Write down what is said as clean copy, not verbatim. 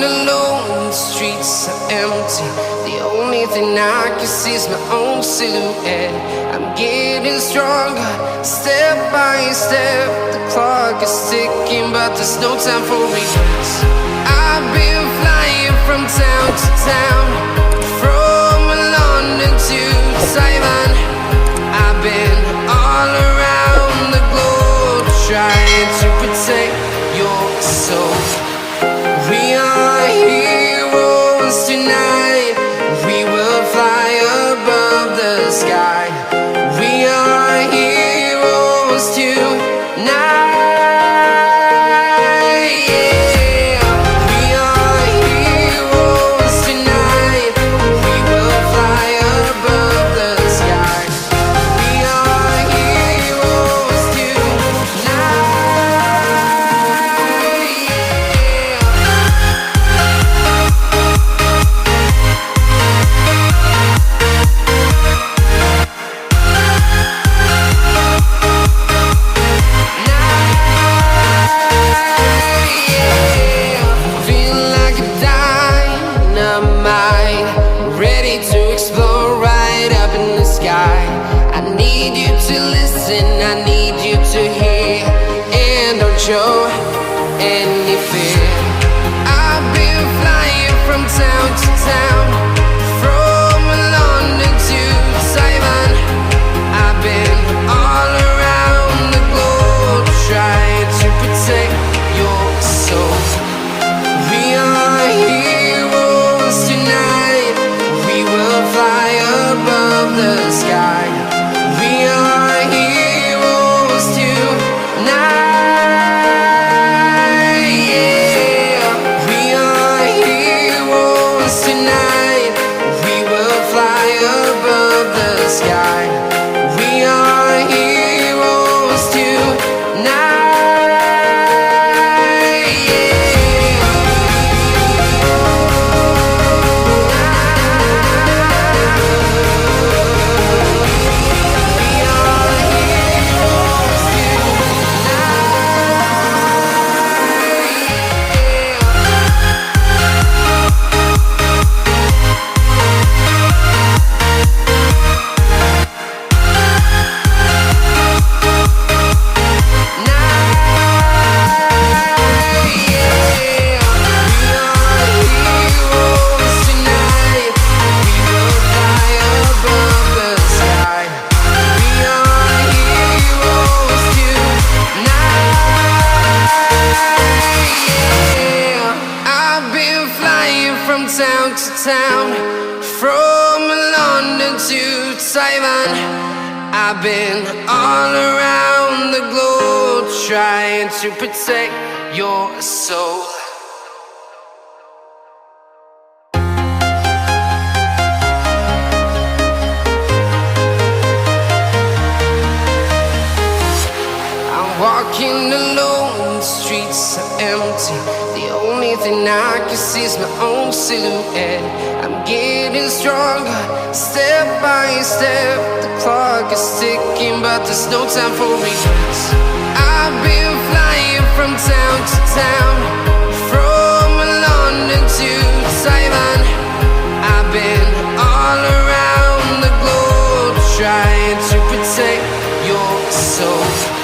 alone, the streets are empty. The only thing I can see is my own silhouette. I'm getting stronger, step by step. The clock is ticking, but there's no time for regrets. I've been flying from town to town, from London to Taiwan. I've been all around the globe, trying to protect your soul. We are heroes tonight. We will fly above the sky. We are heroes tonight. Yeah. We are heroes tonight. We will fly above the sky. We are heroes tonight. I need you to hear and don't show any fear. I've been flying from town to town, from London to Taiwan. I've been all around the globe, trying to protect your soul. We are heroes tonight. We will fly above the sky. We are heroes tonight. Yeah. We are heroes tonight. We will fly above the sky. We are heroes tonight. From town to town, from London to Taiwan. I've been all around the globe, trying to protect your soul. Walking alone, the streets are empty. The only thing I can see is my own silhouette. I'm getting stronger, step by step. The clock is ticking, but there's no time for regrets. I've been flying from town to town, from London to Taiwan. I've been all around the globe, trying to protect your soul.